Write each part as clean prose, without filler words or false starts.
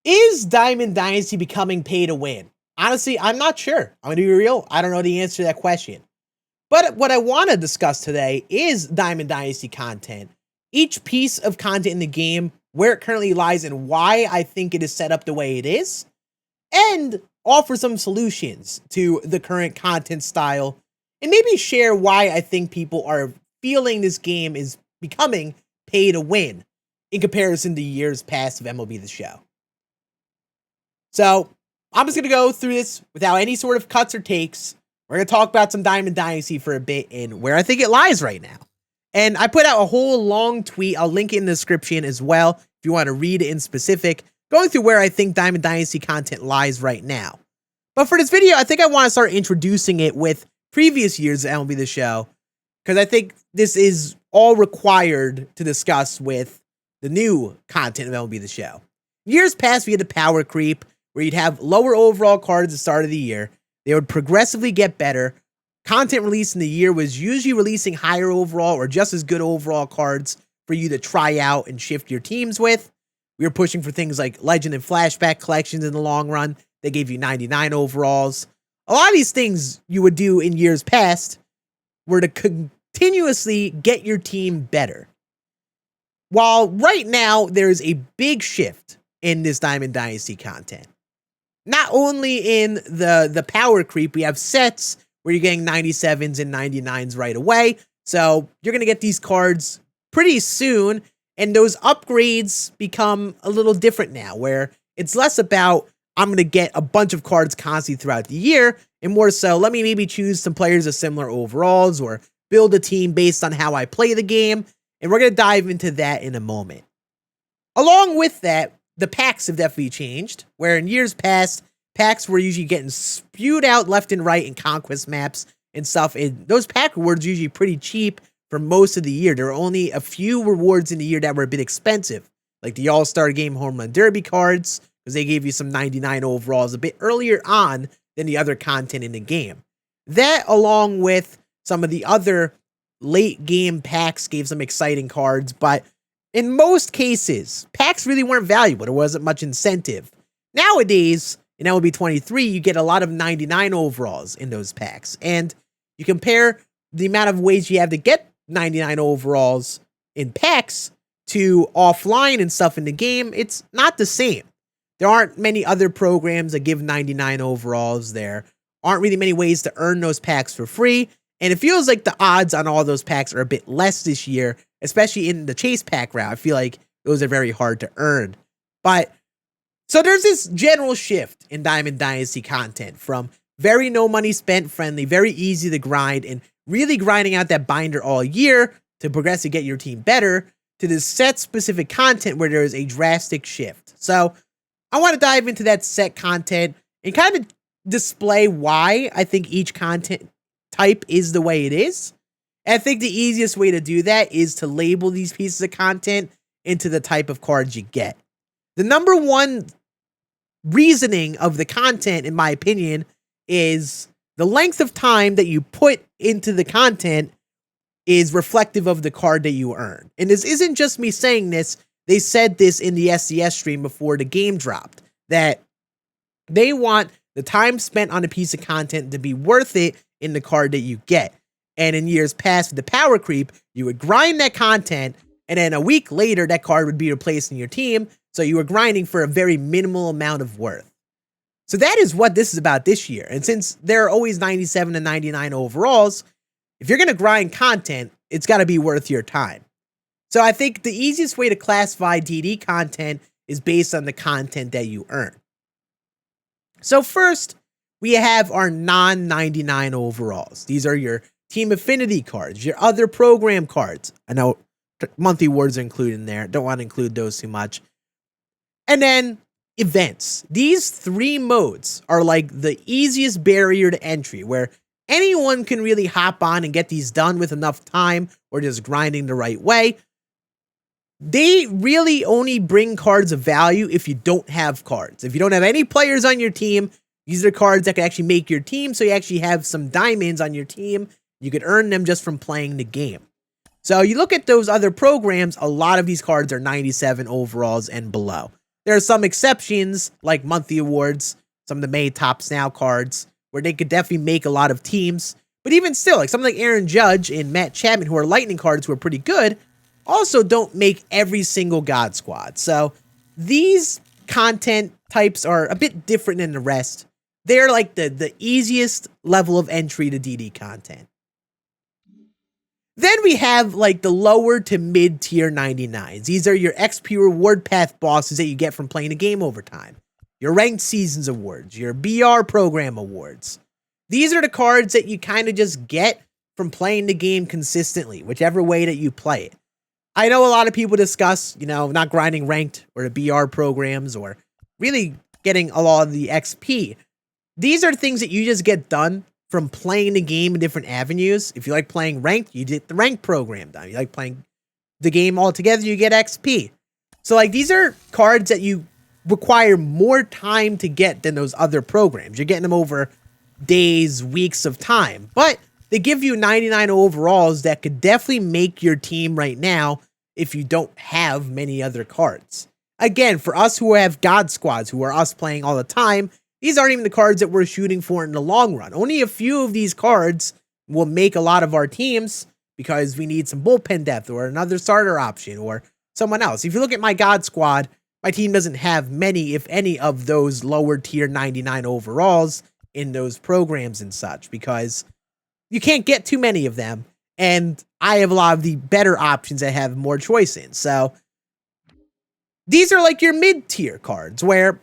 Is Diamond Dynasty becoming pay to win? Honestly, I'm not sure. I'm going to be real. I don't know the answer to that question. But what I want to discuss today is Diamond Dynasty content. Each piece of content in the game, where it currently lies, and why I think it is set up the way it is, and offer some solutions to the current content style, and maybe share why I think people are feeling this game is becoming pay to win in comparison to years past of MLB The Show. So I'm just going to go through this without any sort of cuts or takes. We're going to talk about some Diamond Dynasty for a bit and where I think it lies right now. And I put out a whole long tweet. I'll link it in the description as well if you want to read it in specific, going through where I think Diamond Dynasty content lies right now. But for this video, I think I want to start introducing it with previous years of MLB The Show, because I think this is all required to discuss with the new content of MLB The Show. Years past, we had the power creep, where you'd have lower overall cards at the start of the year. They would progressively get better. Content released in the year was usually releasing higher overall or just as good overall cards for you to try out and shift your teams with. We were pushing for things like Legend and Flashback collections in the long run. They gave you 99 overalls. A lot of these things you would do in years past were to continuously get your team better. While right now, there is a big shift in this Diamond Dynasty content. Not only in the power creep, we have sets where you're getting 97s and 99s right away. So you're going to get these cards pretty soon. And those upgrades become a little different now, where it's less about, I'm going to get a bunch of cards constantly throughout the year, and more so, let me maybe choose some players of similar overalls or build a team based on how I play the game. And we're going to dive into that in a moment. Along with that, the packs have definitely changed, where in years past, packs were usually getting spewed out left and right in conquest maps and stuff. And those pack rewards usually pretty cheap for most of the year. There were only a few rewards in the year that were a bit expensive, like the All-Star Game Home Run Derby cards, because they gave you some 99 overalls a bit earlier on than the other content in the game. That, along with some of the other late game packs, gave some exciting cards, but in most cases, packs really weren't valuable. There wasn't much incentive. Nowadays, in MLB 23, you get a lot of 99 overalls in those packs. And you compare the amount of ways you have to get 99 overalls in packs to offline and stuff in the game, it's not the same. There aren't many other programs that give 99 overalls. There aren't really many ways to earn those packs for free. And it feels like the odds on all those packs are a bit less this year, especially in the chase pack route. I feel like those are very hard to earn. But so there's this general shift in Diamond Dynasty content from very no money spent friendly, very easy to grind, and really grinding out that binder all year to progressively get your team better, to this set specific content where there is a drastic shift. So I want to dive into that set content and kind of display why I think each content type is the way it is. And I think the easiest way to do that is to label these pieces of content into the type of cards you get. The number one reasoning of the content, in my opinion, is the length of time that you put into the content is reflective of the card that you earn. And this isn't just me saying this. They said this in the SDS stream before the game dropped, that they want the time spent on a piece of content to be worth it in the card that you get. And in years past, with the power creep, you would grind that content, and then a week later, that card would be replaced in your team. So you were grinding for a very minimal amount of worth. So that is what this is about this year. And since there are always 97 and 99 overalls, if you're going to grind content, it's got to be worth your time. So I think the easiest way to classify DD content is based on the content that you earn. So first, we have our non-99 overalls. These are your team affinity cards, your other program cards. I know monthly awards are included in there. Don't want to include those too much. And then events. These three modes are like the easiest barrier to entry, where anyone can really hop on and get these done with enough time or just grinding the right way. They really only bring cards of value if you don't have cards. If you don't have any players on your team, these are cards that can actually make your team, so you actually have some diamonds on your team. You could earn them just from playing the game. So you look at those other programs, a lot of these cards are 97 overalls and below. There are some exceptions, like monthly awards, some of the May Tops Now cards, where they could definitely make a lot of teams. But even still, like something like Aaron Judge and Matt Chapman, who are lightning cards who are pretty good, also don't make every single God Squad. So these content types are a bit different than the rest. They're like the easiest level of entry to DD content. Then we have like the lower to mid tier 99s. These are your XP reward path bosses that you get from playing a game over time. Your ranked seasons awards, your BR program awards. These are the cards that you kind of just get from playing the game consistently, whichever way that you play it. I know a lot of people discuss, not grinding ranked or the BR programs or really getting a lot of the XP. These are things that you just get done from playing the game in different avenues. If you like playing ranked, you get the ranked program done. You like playing the game all together, you get XP. So like these are cards that you require more time to get than those other programs. You're getting them over days, weeks of time, but they give you 99 overalls that could definitely make your team right now if you don't have many other cards. Again, for us who have God Squads, who are us playing all the time, these aren't even the cards that we're shooting for in the long run. Only a few of these cards will make a lot of our teams because we need some bullpen depth or another starter option or someone else. If you look at my God Squad, my team doesn't have many, if any, of those lower tier 99 overalls in those programs and such because you can't get too many of them. And I have a lot of the better options that have more choice in. So these are like your mid-tier cards where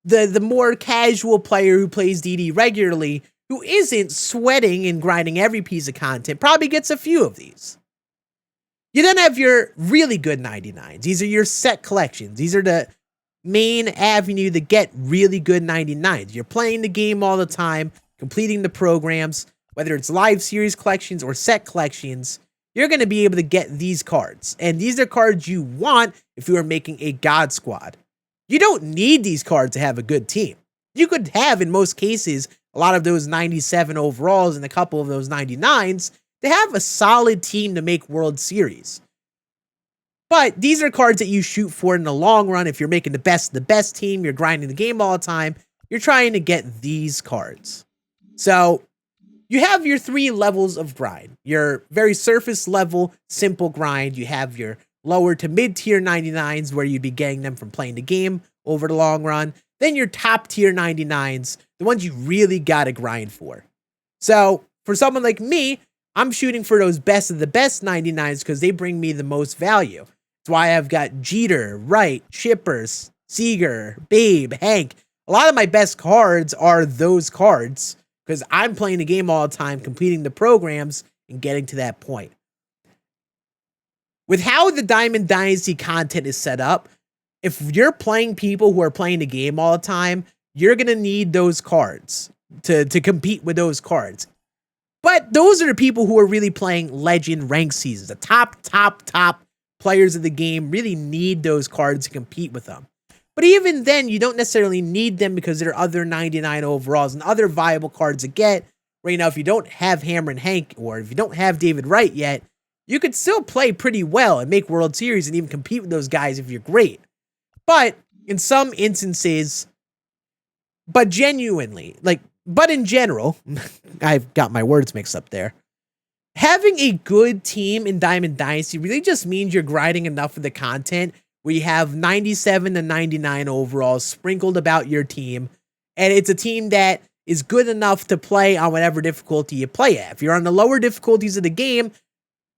the more casual player who plays DD regularly, who isn't sweating and grinding every piece of content, probably gets a few of these. You then have your really good 99s. These are your set collections. These are the main avenue to get really good 99s. You're playing the game all the time, completing the programs, whether it's live series collections or set collections, you're going to be able to get these cards. And these are cards you want if you are making a God Squad. You don't need these cards to have a good team. You could have, in most cases, a lot of those 97 overalls and a couple of those 99s to have a solid team to make World Series. But these are cards that you shoot for in the long run. If you're making the best team, you're grinding the game all the time, you're trying to get these cards. So you have your 3 levels of grind. Your very surface level, simple grind. You have your lower to mid tier 99s where you'd be getting them from playing the game over the long run. Then your top tier 99s, the ones you really got to grind for. So for someone like me, I'm shooting for those best of the best 99s because they bring me the most value. That's why I've got Jeter, Wright, Shippers, Seager, Babe, Hank. A lot of my best cards are those cards because I'm playing the game all the time, completing the programs, and getting to that point. With how the Diamond Dynasty content is set up, if you're playing people who are playing the game all the time, you're going to need those cards to compete with those cards. But those are the people who are really playing legend rank seasons. The top players of the game really need those cards to compete with them. But even then, you don't necessarily need them because there are other 99 overalls and other viable cards to get. Right now, if you don't have Hammer and Hank, or if you don't have David Wright yet, you could still play pretty well and make World Series and even compete with those guys if you're great. But in some instances, but in general, I've got my words mixed up there. Having a good team in Diamond Dynasty really just means you're grinding enough of the content where you have 97 to 99 overalls sprinkled about your team, and it's a team that is good enough to play on whatever difficulty you play at. If you're on the lower difficulties of the game,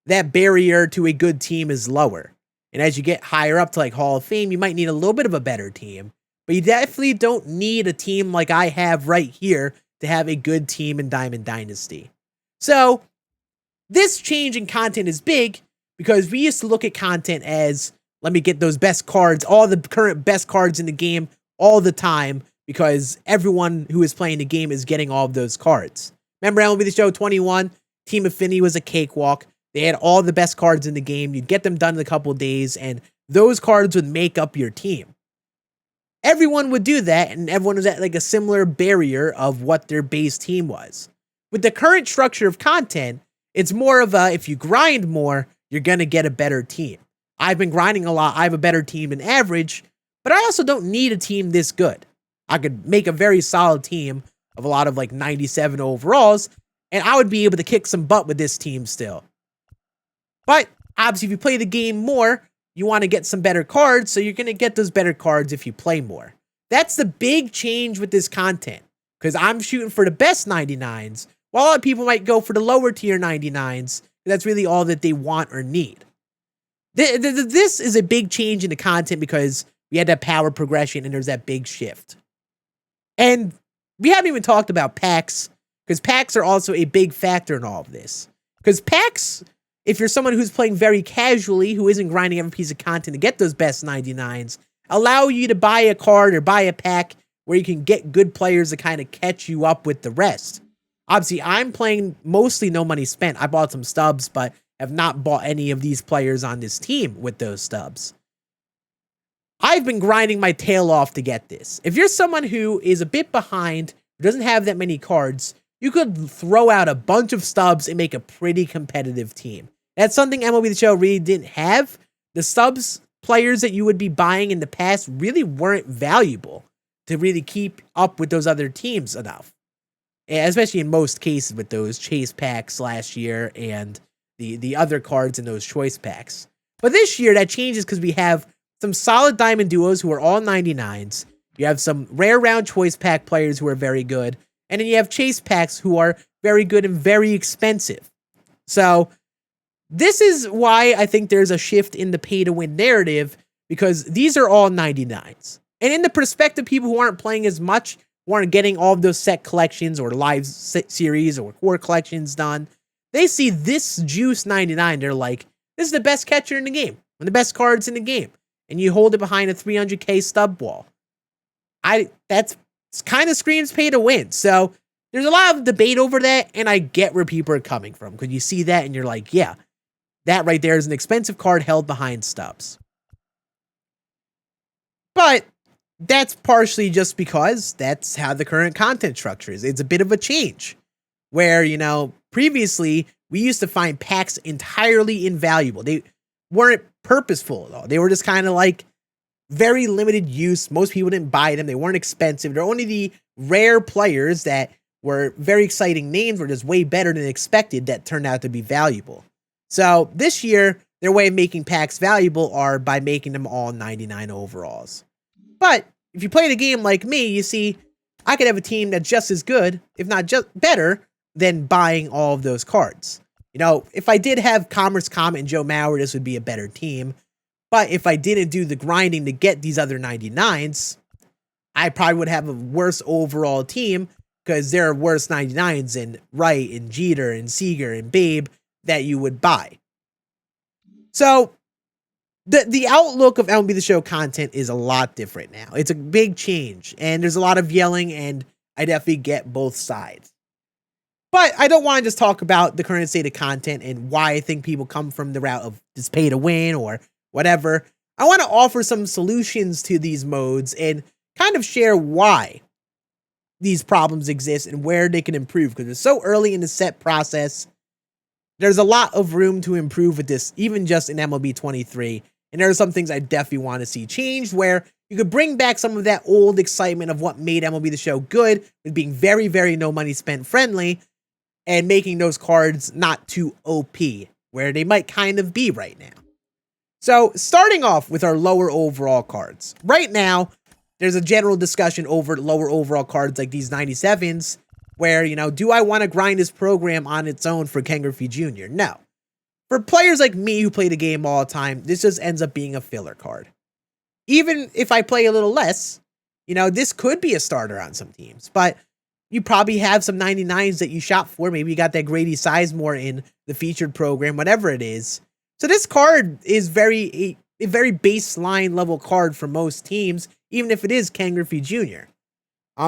that barrier to a good team is lower. And as you get higher up to like Hall of Fame, you might need a little bit of a better team. But you definitely don't need a team like I have right here to have a good team in Diamond Dynasty. So this change in content is big because we used to look at content as, let me get those best cards, all the current best cards in the game all the time because everyone who is playing the game is getting all of those cards. Remember MLB The Show 21? Team Affinity was a cakewalk. They had all the best cards in the game. You'd get them done in a couple days, and those cards would make up your team. Everyone would do that, and everyone was at like a similar barrier of what their base team was. With the current structure of content, it's more of a, if you grind more, you're going to get a better team. I've been grinding a lot. I have a better team than average, but I also don't need a team this good. I could make a very solid team of a lot of like 97 overalls, and I would be able to kick some butt with this team still. But obviously, if you play the game more, you want to get some better cards, so you're going to get those better cards if you play more. That's the big change with this content, because I'm shooting for the best 99s, while a lot of people might go for the lower tier 99s. That's really all that they want or need. This is a big change in the content because we had that power progression and there's that big shift. And we haven't even talked about packs, because packs are also a big factor in all of this. Because packs, if you're someone who's playing very casually, who isn't grinding every piece of content to get those best 99s, allow you to buy a card or buy a pack where you can get good players to kind of catch you up with the rest. Obviously, I'm playing mostly no money spent. I bought some stubs, but have not bought any of these players on this team with those stubs. I've been grinding my tail off to get this. If you're someone who is a bit behind, who doesn't have that many cards, you could throw out a bunch of stubs and make a pretty competitive team. That's something MLB The Show really didn't have. The stubs players that you would be buying in the past really weren't valuable to really keep up with those other teams enough. Especially in most cases with those chase packs last year and the other cards in those choice packs. But this year that changes because we have some solid diamond duos who are all 99s. You have some rare round choice pack players who are very good. And then you have chase packs who are very good and very expensive. So this is why I think there's a shift in the pay to win narrative, because these are all 99s. And in the perspective of people who aren't playing as much, who aren't getting all of those set collections or live series or core collections done, they see this juice 99. They're like, this is the best catcher in the game, one of the best cards in the game. And you hold it behind a 300k stub wall. That's kind of screams pay to win. So there's a lot of debate over that, and I get where people are coming from, because you see that and you're like, yeah, that right there is an expensive card held behind stubs. But that's partially just because that's how the current content structure is. It's a bit of a change where, previously we used to find packs entirely invaluable. They weren't purposeful at all. They were just kind of like very limited use. Most people didn't buy them. They weren't expensive. They're only the rare players that were very exciting names, were just way better than expected, that turned out to be valuable. So this year, their way of making packs valuable are by making them all 99 overalls. But if you play the game like me, you see, I could have a team that's just as good, if not just better, than buying all of those cards. If I did have Commerce Comet and Joe Mauer, this would be a better team. But if I didn't do the grinding to get these other 99s, I probably would have a worse overall team, because there are worse 99s in Wright and Jeter and Seager and Babe that you would buy. So the outlook of MLB The Show content is a lot different now. It's a big change, and there's a lot of yelling, and I definitely get both sides. But I don't want to just talk about the current state of content and why I think people come from the route of just pay to win or whatever. I want to offer some solutions to these modes and kind of share why these problems exist and where they can improve, because it's so early in the set process. There's a lot of room to improve with this, even just in MLB 23. And there are some things I definitely want to see changed, where you could bring back some of that old excitement of what made MLB The Show good, with being very, very no money spent friendly, and making those cards not too OP, where they might kind of be right now. So starting off with our lower overall cards. Right now, there's a general discussion over lower overall cards like these 97s, where, do I want to grind this program on its own for Ken Griffey Jr.? No. For players like me who play the game all the time, this just ends up being a filler card. Even if I play a little less, this could be a starter on some teams, but you probably have some 99s that you shop for. Maybe you got that Grady Sizemore in the featured program, whatever it is. So this card is a very baseline level card for most teams, even if it is Ken Griffey Jr.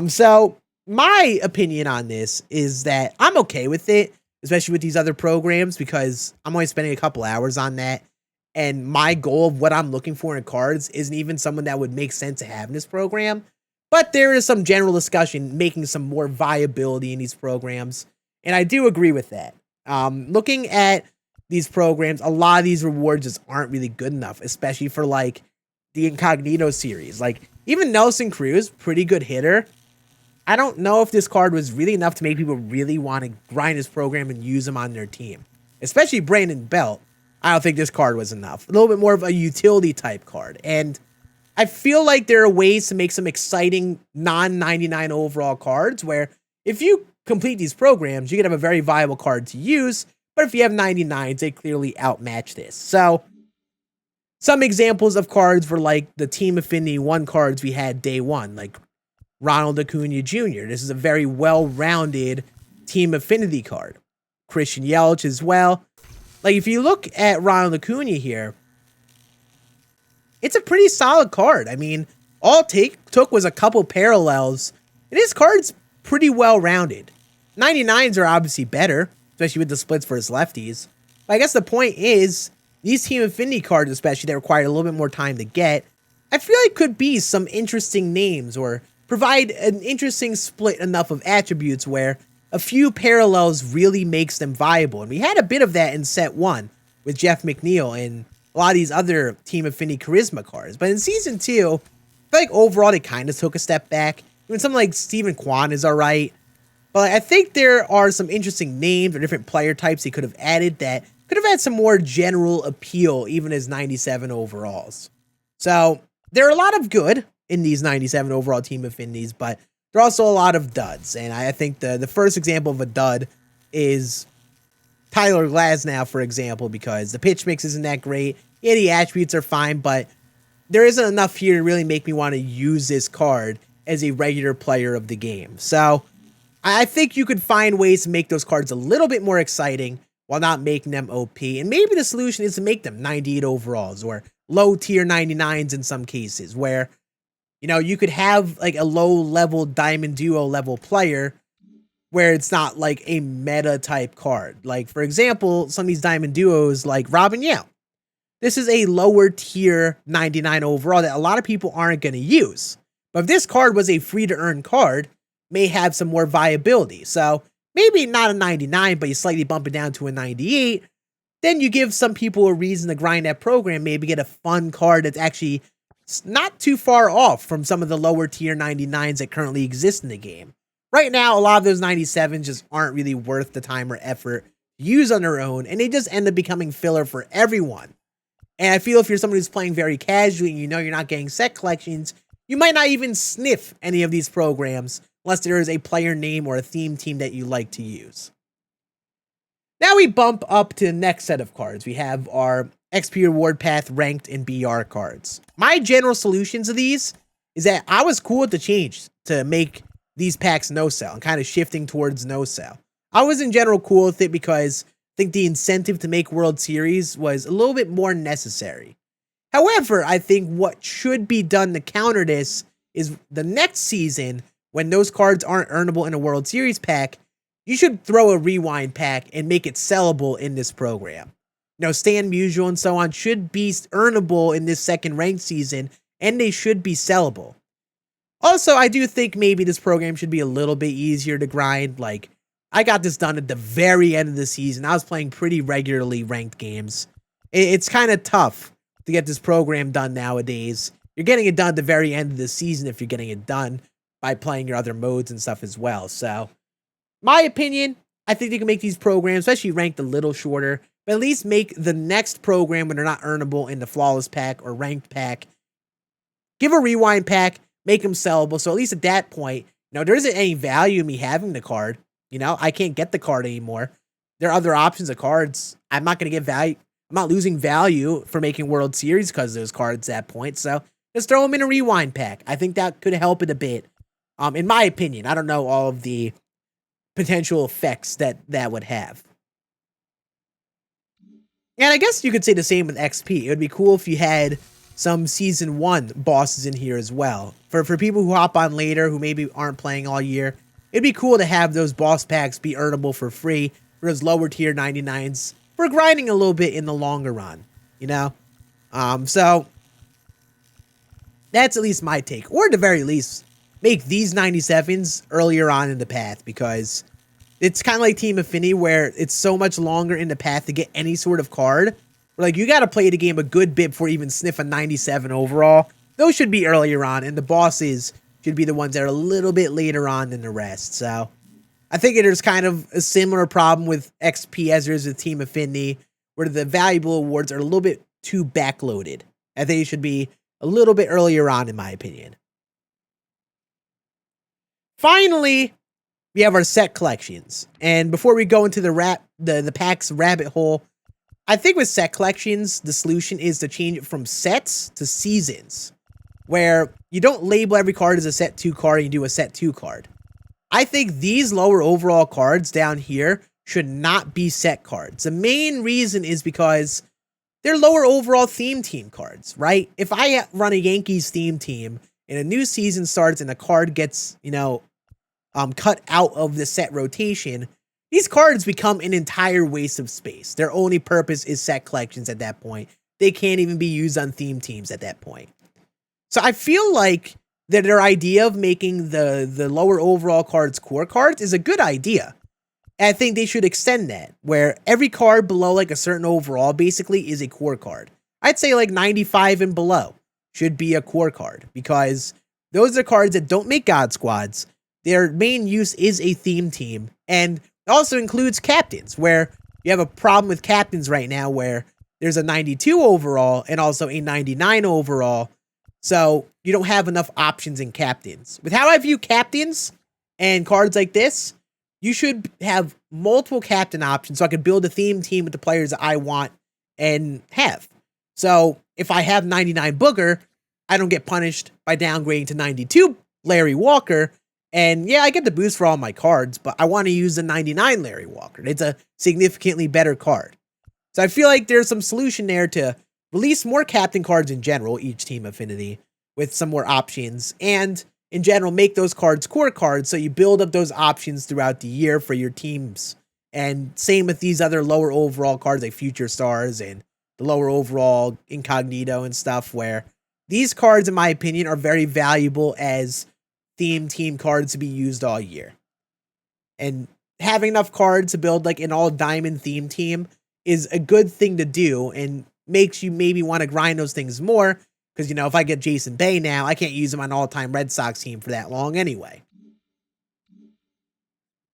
So my opinion on this is that I'm okay with it, especially with these other programs, because I'm only spending a couple hours on that. And my goal of what I'm looking for in cards isn't even someone that would make sense to have in this program. But there is some general discussion making some more viability in these programs. And I do agree with that. Looking at these programs, a lot of these rewards just aren't really good enough, especially for like the Incognito series. Like, even Nelson Cruz, pretty good hitter. I don't know if this card was really enough to make people really want to grind his program and use him on their team. Especially Brandon Belt. I don't think this card was enough. A little bit more of a utility type card. And I feel like there are ways to make some exciting non-99 overall cards where if you complete these programs, you can have a very viable card to use. But if you have 99s, they clearly outmatch this. So some examples of cards were like the Team Affinity 1 cards we had day one, like Ronald Acuna Jr. This is a very well-rounded Team Affinity card. Christian Yelich as well. Like, if you look at Ronald Acuna here, it's a pretty solid card. I mean, all it took was a couple parallels, and his card's pretty well-rounded. 99s are obviously better, especially with the splits for his lefties. But I guess the point is, these Team Affinity cards, especially, that require a little bit more time to get, I feel like could be some interesting names or provide an interesting split enough of attributes where a few parallels really makes them viable. And we had a bit of that in set 1 with Jeff McNeil and a lot of these other Team Affinity Charisma cards. But in Season 2, I feel like overall they kind of took a step back. Even something like Steven Kwan is alright. But I think there are some interesting names or different player types they could have added that could have had some more general appeal even as 97 overalls. So there are a lot of good in these 97 overall Team Affinities, but there are also a lot of duds. And I think the first example of a dud is Tyler Glasnow, for example, because the pitch mix isn't that great. Yeah, the attributes are fine, but there isn't enough here to really make me want to use this card as a regular player of the game. So I think you could find ways to make those cards a little bit more exciting while not making them OP. And maybe the solution is to make them 98 overalls or low tier 99s in some cases where, you know, you could have like a low level Diamond Duo level player where it's not like a meta type card. Like, for example, some of these Diamond Duos like Robin Yale. This is a lower tier 99 overall that a lot of people aren't going to use. But if this card was a free to earn card, may have some more viability. So maybe not a 99, but you slightly bump it down to a 98. Then you give some people a reason to grind that program, maybe get a fun card that's actually not too far off from some of the lower tier 99s that currently exist in the game. Right now, a lot of those 97s just aren't really worth the time or effort to use on their own, and they just end up becoming filler for everyone. And I feel if you're someone who's playing very casually and you know you're not getting set collections, you might not even sniff any of these programs unless there is a player name or a theme team that you like to use. Now we bump up to the next set of cards. We have our XP Reward Path ranked and BR cards. My general solutions to these is that I was cool with the change to make these packs no-sell and kind of shifting towards no-sell. I was in general cool with it because I think the incentive to make World Series was a little bit more necessary. However, I think what should be done to counter this is the next season, when those cards aren't earnable in a World Series pack, you should throw a rewind pack and make it sellable in this program. You know, Stan Musial and so on should be earnable in this second ranked season, and they should be sellable. Also, I do think maybe this program should be a little bit easier to grind. Like, I got this done at the very end of the season. I was playing pretty regularly ranked games. It's kind of tough to get this program done nowadays. You're getting it done at the very end of the season if you're getting it done by playing your other modes and stuff as well. So, my opinion, I think they can make these programs, especially ranked, a little shorter, but at least make the next program when they're not earnable in the Flawless pack or ranked pack, give a rewind pack, make them sellable. So at least at that point, you know, there isn't any value in me having the card. You know, I can't get the card anymore. There are other options of cards. I'm not going to get value. I'm not losing value for making World Series because of those cards at that point. So just throw them in a rewind pack. I think that could help it a bit. In my opinion, I don't know all of the potential effects that would have. And I guess you could say the same with XP. It would be cool if you had some Season 1 bosses in here as well. For people who hop on later, who maybe aren't playing all year, it'd be cool to have those boss packs be earnable for free for those lower tier 99s for grinding a little bit in the longer run, you know? So that's at least my take. Or at the very least, make these 97s earlier on in the path, because it's kind of like Team Affinity where it's so much longer in the path to get any sort of card Like, you got to play the game a good bit before even sniff a 97 overall. Those should be earlier on, and the bosses should be the ones that are a little bit later on than the rest. So I think there's kind of a similar problem with XP as there is with Team Affinity, where the valuable awards are a little bit too backloaded. I think it should be a little bit earlier on, in my opinion. Finally, we have our set collections. And before we go into the packs rabbit hole, I think with set collections, the solution is to change it from sets to seasons, where you don't label every card as a set 2 card and you do a set 2 card. I think these lower overall cards down here should not be set cards. The main reason is because they're lower overall theme team cards, right? If I run a Yankees theme team and a new season starts and a card gets, cut out of the set rotation, these cards become an entire waste of space. Their only purpose is set collections at that point. They can't even be used on theme teams at that point. So I feel like that their idea of making the lower overall cards core cards is a good idea. And I think they should extend that, where every card below like a certain overall basically is a core card. I'd say like 95 and below should be a core card, because those are cards that don't make God Squads. Their main use is a theme team, and it also includes captains, where you have a problem with captains right now where there's a 92 overall and also a 99 overall. So you don't have enough options in captains. With how I view captains and cards like this, you should have multiple captain options so I can build a theme team with the players that I want and have. So if I have 99 Booger, I don't get punished by downgrading to 92 Larry Walker. And yeah, I get the boost for all my cards, but I want to use the 99 Larry Walker. It's a significantly better card. So I feel like there's some solution there to release more captain cards in general, each team affinity, with some more options, and in general, make those cards core cards so you build up those options throughout the year for your teams. And same with these other lower overall cards like Future Stars and the lower overall Incognito and stuff, where these cards, in my opinion, are very valuable as theme team cards to be used all year. And having enough cards to build like an all diamond theme team is a good thing to do, and makes you maybe want to grind those things more. Because, if I get Jason Bay now, I can't use him on all-time Red Sox team for that long anyway.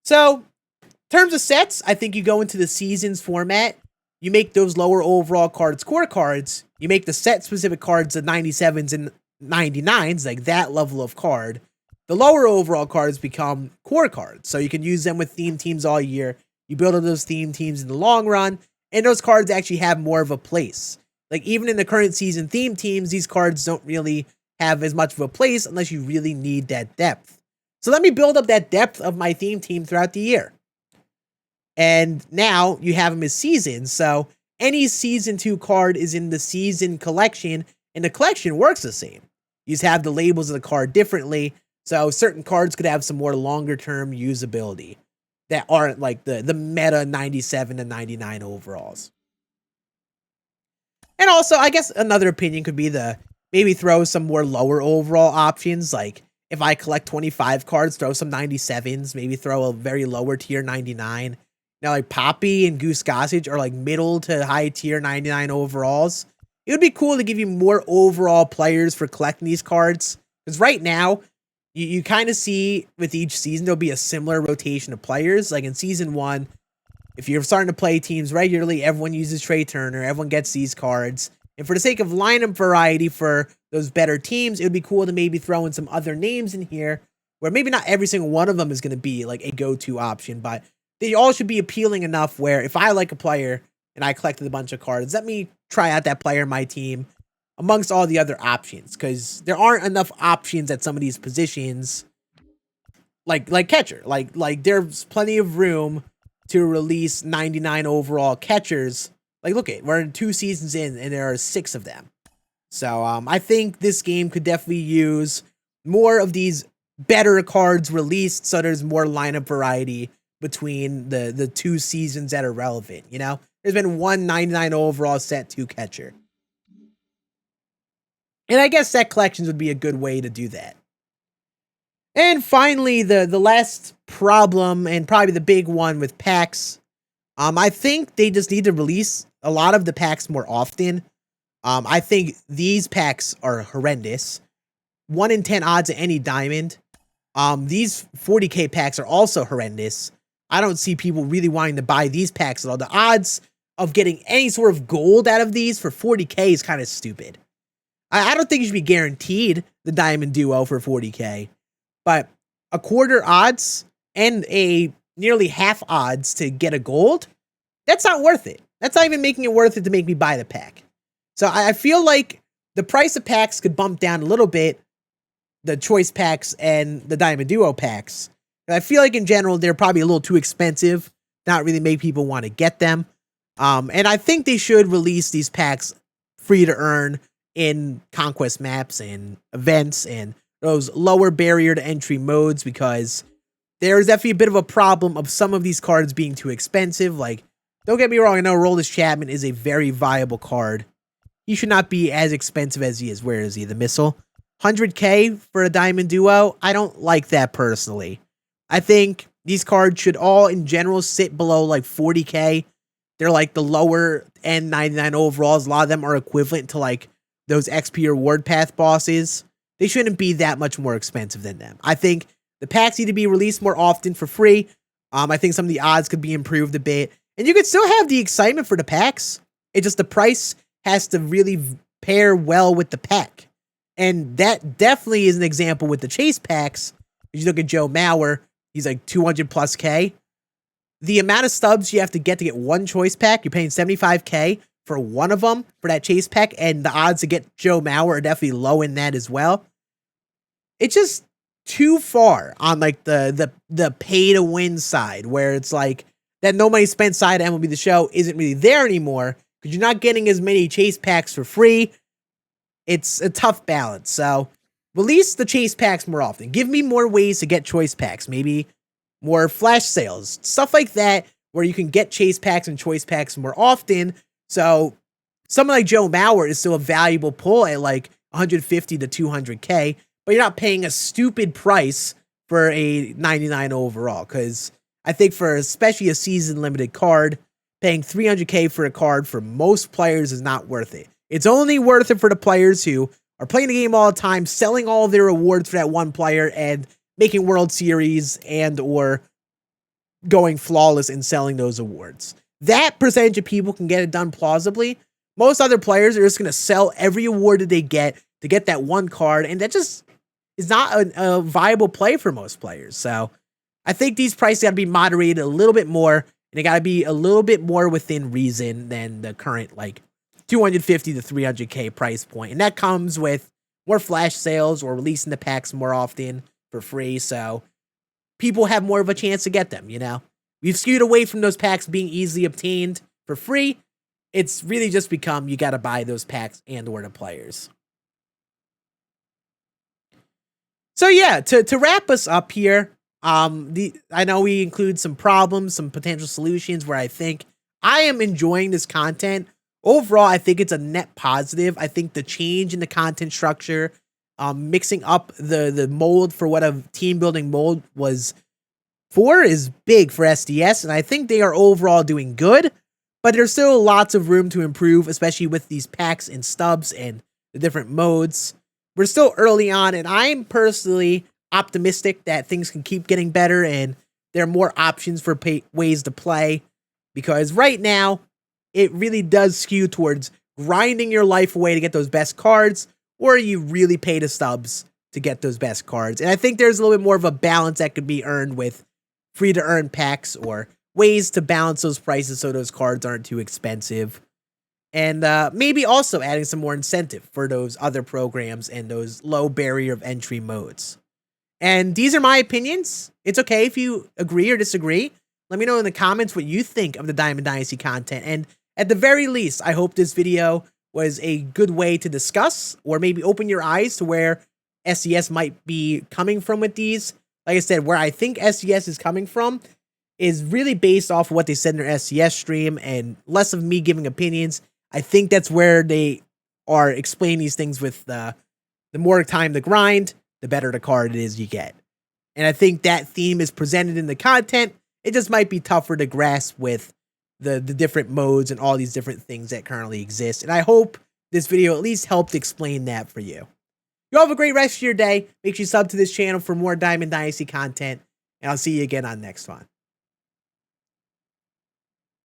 So, in terms of sets, I think you go into the seasons format. You make those lower overall cards core cards. You make the set-specific cards the 97s and 99s, like that level of card. The lower overall cards become core cards, so you can use them with theme teams all year. You build up those theme teams in the long run, and those cards actually have more of a place. Like, even in the current season theme teams, these cards don't really have as much of a place unless you really need that depth. So let me build up that depth of my theme team throughout the year. And now you have them as seasons, so any season 2 card is in the season collection, and the collection works the same. You just have the labels of the card differently, so certain cards could have some more longer term usability that aren't like the meta 97 to 99 overalls. And also, I guess another opinion could be maybe throw some more lower overall options. Like, if I collect 25 cards, throw some 97s, maybe throw a very lower tier 99. Now, like Poppy and Goose Gossage are like middle to high tier 99 overalls. It would be cool to give you more overall players for collecting these cards. Because right now, you kind of see with each season, there'll be a similar rotation of players. Like in season 1, if you're starting to play teams regularly, everyone uses Trey Turner. Everyone gets these cards. And for the sake of lineup variety for those better teams, it would be cool to maybe throw in some other names in here where maybe not every single one of them is going to be like a go-to option, but they all should be appealing enough where if I like a player and I collected a bunch of cards, let me try out that player in my team amongst all the other options, because there aren't enough options at some of these positions, like catcher. Like there's plenty of room to release 99 overall catchers. Like, look at, we're 2 seasons in and there are 6 of them. So I think this game could definitely use more of these better cards released, so there's more lineup variety between the 2 seasons that are relevant. There's been 1 99 overall set 2 catcher. And I guess set collections would be a good way to do that. And finally, the last problem, and probably the big one with packs, I think they just need to release a lot of the packs more often. I think these packs are horrendous. 1 in 10 odds of any diamond. These 40k packs are also horrendous. I don't see people really wanting to buy these packs at all. The odds of getting any sort of gold out of these for 40k is kind of stupid. I don't think you should be guaranteed the diamond duo for 40k, but a quarter odds and a nearly half odds to get a gold, that's not worth it. That's not even making it worth it to make me buy the pack. So I feel like the price of packs could bump down a little bit, the choice packs and the diamond duo packs. And I feel like in general, they're probably a little too expensive, not really make people want to get them. And I think they should release these packs free to earn in conquest maps and events and those lower barrier to entry modes, because there's definitely a bit of a problem of some of these cards being too expensive. Like, don't get me wrong, I know Aroldis Chapman is a very viable card. He should not be as expensive as he is. Where is he? The missile? 100k for a diamond duo? I don't like that personally. I think these cards should all in general sit below like 40k. They're like the lower end 99 overalls. A lot of them are equivalent to like those XP reward path bosses. They shouldn't be that much more expensive than them. I think the packs need to be released more often for free. I think some of the odds could be improved a bit. And you could still have the excitement for the packs. It's just the price has to really pair well with the pack. And that definitely is an example with the chase packs. If you look at Joe Mauer, he's like 200 plus K. The amount of stubs you have to get one choice pack, you're paying 75k for one of them for that chase pack, and the odds to get Joe Mauer are definitely low in that as well. It's just too far on like the pay to win side, where it's like that no money spent side of MLB The Show isn't really there anymore because you're not getting as many chase packs for free. It's a tough balance. So release the chase packs more often. Give me more ways to get choice packs. Maybe more flash sales, stuff like that, where you can get chase packs and choice packs more often. So someone like Joe Mauer is still a valuable pull at like 150 to 200k, but you're not paying a stupid price for a 99 overall. Because I think for especially a season limited card, paying 300k for a card for most players is not worth it. It's only worth it for the players who are playing the game all the time, selling all of their rewards for that one player and making World Series and or going flawless and selling those awards. That percentage of people can get it done plausibly. Most other players are just going to sell every award that they get to get that one card, and that just is not a viable play for most players. So I think these prices got to be moderated a little bit more, and they got to be a little bit more within reason than the current like 250 to 300k price point. And that comes with more flash sales or releasing the packs more often for free, so people have more of a chance to get them, you know? We've skewed away from those packs being easily obtained for free. It's really just become you got to buy those packs and or the players. So yeah, to wrap us up here, I know we include some problems, some potential solutions where I think I am enjoying this content. Overall, I think it's a net positive. I think the change in the content structure, mixing up the mold for what a team building mold was for is big for SDS, and I think they are overall doing good, but there's still lots of room to improve, especially with these packs and stubs and the different modes. We're still early on, and I'm personally optimistic that things can keep getting better and there are more options for ways to play, because right now it really does skew towards grinding your life away to get those best cards, or you really pay the stubs to get those best cards. And I think there's a little bit more of a balance that could be earned with free to earn packs or ways to balance those prices so those cards aren't too expensive. And maybe also adding some more incentive for those other programs and those low barrier of entry modes. And these are my opinions. It's okay if you agree or disagree. Let me know in the comments what you think of the Diamond Dynasty content. And at the very least, I hope this video was a good way to discuss or maybe open your eyes to where SDS might be coming from with these. Like I said, where I think SDS is coming from is really based off of what they said in their SDS stream and less of me giving opinions. I think that's where they are explaining these things with the more time to grind, the better the card it is you get. And I think that theme is presented in the content. It just might be tougher to grasp with the different modes and all these different things that currently exist. And I hope this video at least helped explain that for you. You all have a great rest of your day. Make sure you sub to this channel for more Diamond Dynasty content, and I'll see you again on next one.